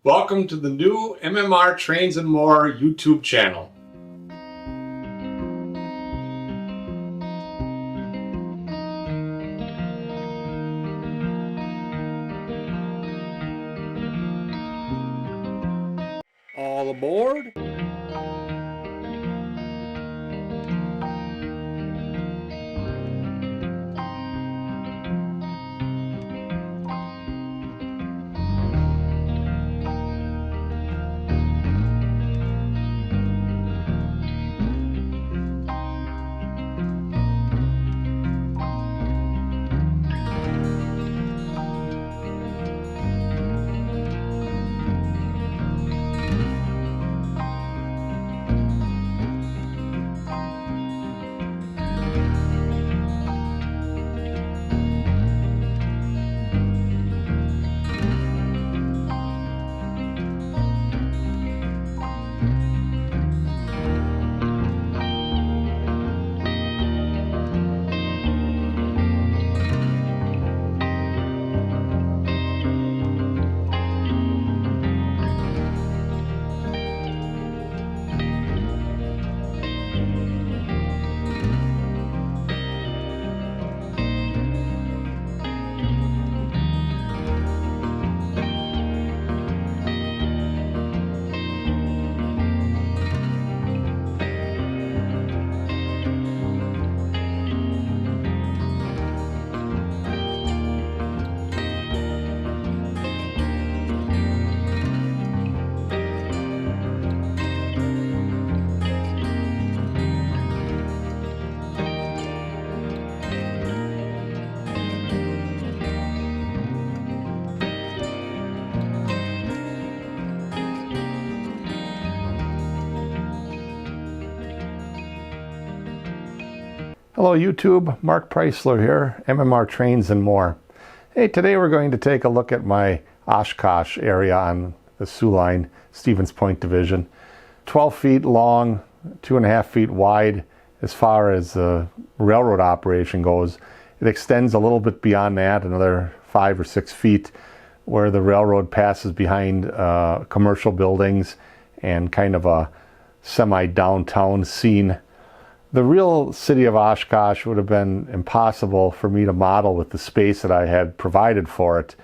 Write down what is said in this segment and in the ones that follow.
Welcome to the new MMR Trains and More YouTube channel. All aboard! Hello YouTube, Mark Preisler here, MMR Trains and More. Hey, today we're going to take a look at my Oshkosh area on the Soo Line, Stevens Point Division. 12 feet long, 2.5 feet wide as far as the railroad operation goes. It extends a little bit beyond that, another 5 or 6 feet, where the railroad passes behind commercial buildings and kind of a semi-downtown scene. The real city of Oshkosh would have been impossible for me to model with the space that I had provided for it.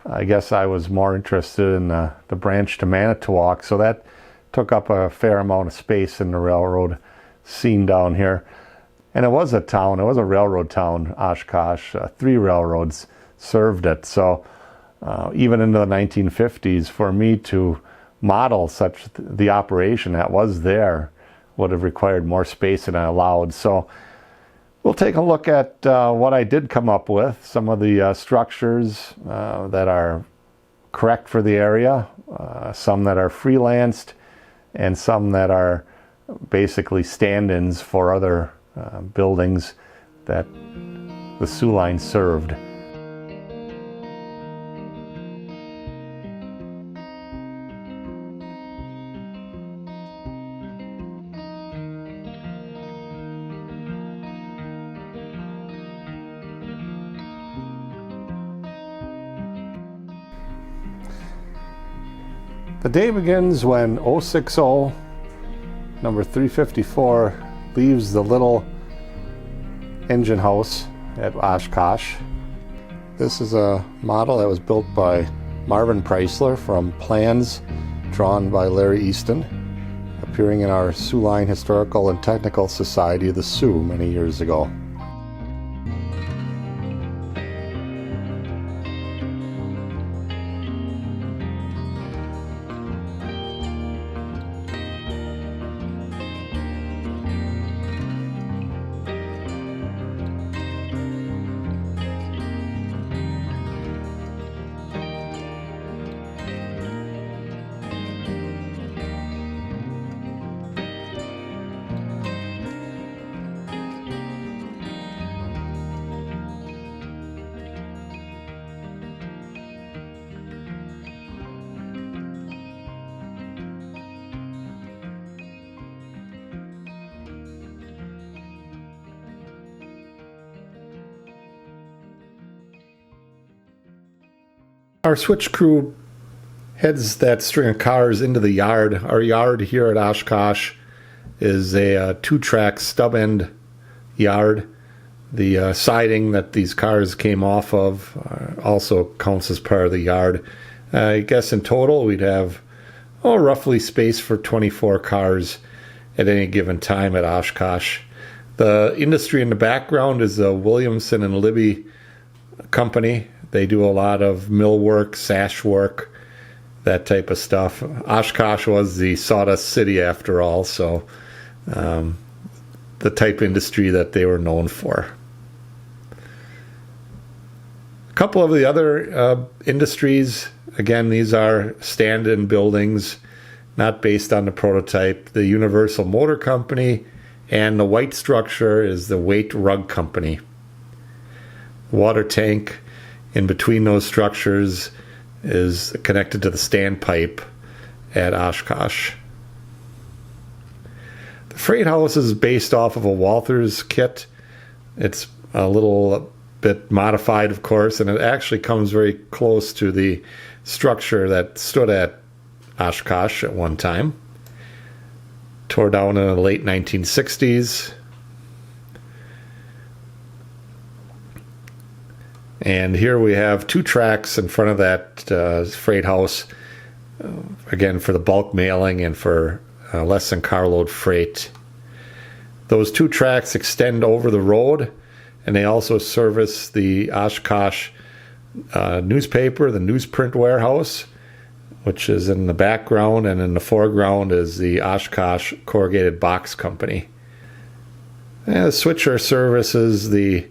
I guess I was more interested in the branch to Manitowoc, so that took up a fair amount of space in the railroad scene down here. And it was a town, it was a railroad town, Oshkosh. 3 railroads served it, so even into the 1950s, for me to model such the operation that was there would have required more space than I allowed. So we'll take a look at what I did come up with, some of the structures that are correct for the area, some that are freelanced, and some that are basically stand-ins for other buildings that the Soo Line served. The day begins when 060, number 354, leaves the little engine house at Oshkosh. This is a model that was built by Marvin Preisler from plans drawn by Larry Easton, appearing in our Soo Line Historical and Technical Society of the Sioux many years ago. Our switch crew heads that string of cars into the yard. Our yard here at Oshkosh is a two-track stub-end yard. The siding that these cars came off of also counts as part of the yard. I guess in total we'd have roughly space for 24 cars at any given time at Oshkosh. The industry in the background is the Williamson and Libby company. They do a lot of mill work, sash work, that type of stuff. Oshkosh was the sawdust city after all, so the type of industry that they were known for. A couple of the other industries, again, these are stand-in buildings, not based on the prototype. The Universal Motor Company, and the white structure is the Waite Rug Company. Water tank in between those structures is connected to the standpipe at Oshkosh. The freight house is based off of a Walthers kit. It's a little bit modified, of course, and it actually comes very close to the structure that stood at Oshkosh at one time. Tore down in the late 1960s. And here we have two tracks in front of that freight house, again for the bulk mailing and for less than carload freight. Those two tracks extend over the road, and they also service the Oshkosh newspaper, the newsprint warehouse, which is in the background, and in the foreground is the Oshkosh Corrugated Box Company. And the switcher services the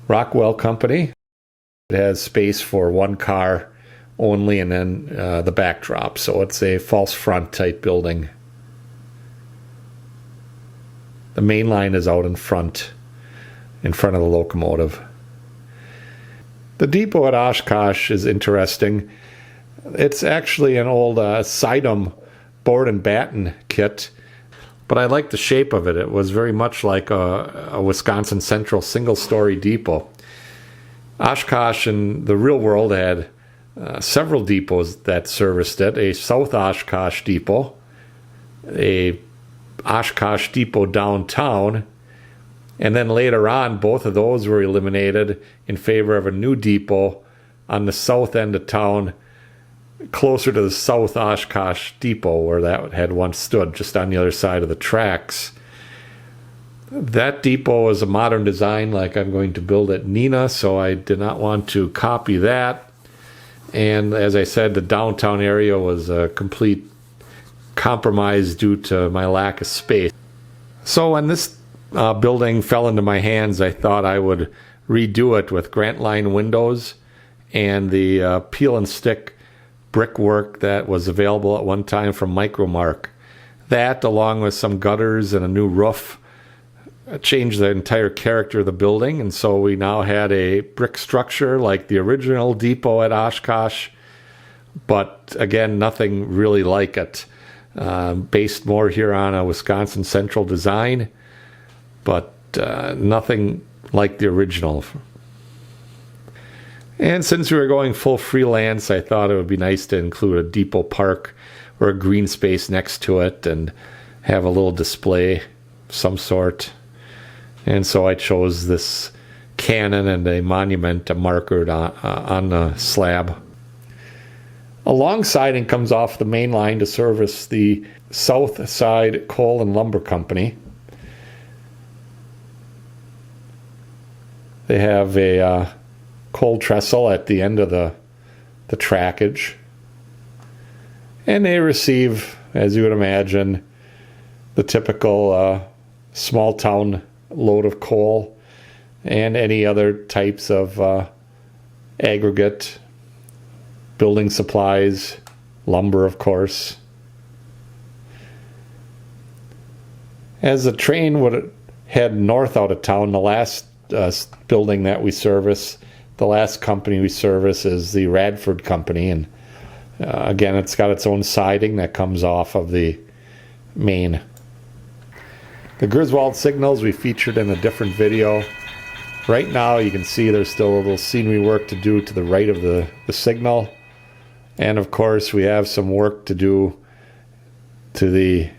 Rockwell Company. It has space for one car only, and then the backdrop, so it's a false front type building. The main line is out in front of the locomotive. The depot at Oshkosh is interesting. It's actually an old Sidum board and batten kit, but I like the shape of it. It was very much like a Wisconsin Central single-story depot. Oshkosh in the real world had several depots that serviced it. A South Oshkosh depot, a Oshkosh depot downtown, and then later on both of those were eliminated in favor of a new depot on the south end of town, closer to the South Oshkosh depot where that had once stood, just on the other side of the tracks. That depot is a modern design like I'm going to build at Neenah, so I did not want to copy that. And as I said, the downtown area was a complete compromise due to my lack of space. So when this building fell into my hands, I thought I would redo it with Grant Line windows and the peel and stick brickwork that was available at one time from Micromark. That, along with some gutters and a new roof, changed the entire character of the building, and so we now had a brick structure like the original depot at Oshkosh, but again, nothing really like it. Based more here on a Wisconsin Central design, but nothing like the original. And since we were going full freelance, I thought it would be nice to include a depot park or a green space next to it and have a little display of some sort. And so I chose this cannon and a monument marker on the slab. A long siding comes off the main line to service the South Side Coal and Lumber Company. They have a coal trestle at the end of the trackage. And they receive, as you would imagine, the typical small town load of coal and any other types of aggregate, building supplies, lumber, of course. As the train would head north out of town, the last building that we service, the last company we service is the Radford Company, and again, it's got its own siding that comes off of the main. The Griswold signals we featured in a different video. Right now you can see there's still a little scenery work to do to the right of the signal. And of course, we have some work to do to the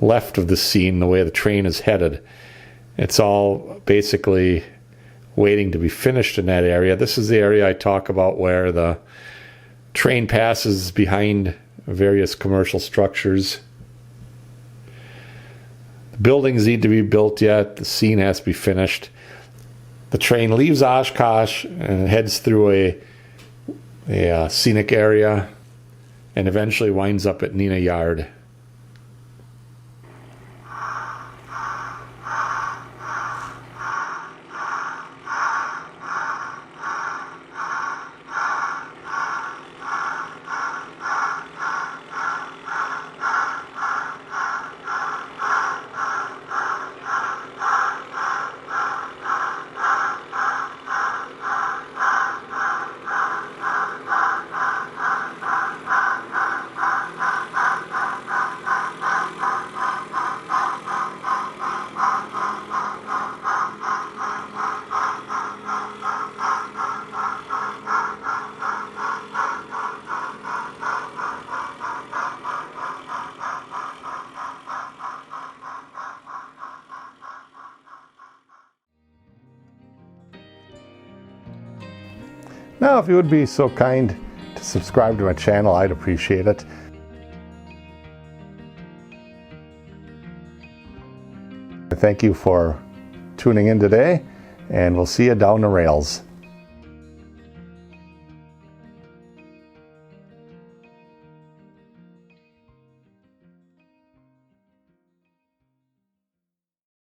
left of the scene, the way the train is headed. It's all basically waiting to be finished in that area. This is the area I talk about where the train passes behind various commercial structures. The buildings need to be built yet. The scene has to be finished. The train leaves Oshkosh and heads through a scenic area and eventually winds up at Neenah Yard. Now, if you would be so kind to subscribe to my channel, I'd appreciate it. Thank you for tuning in today, and we'll see you down the rails.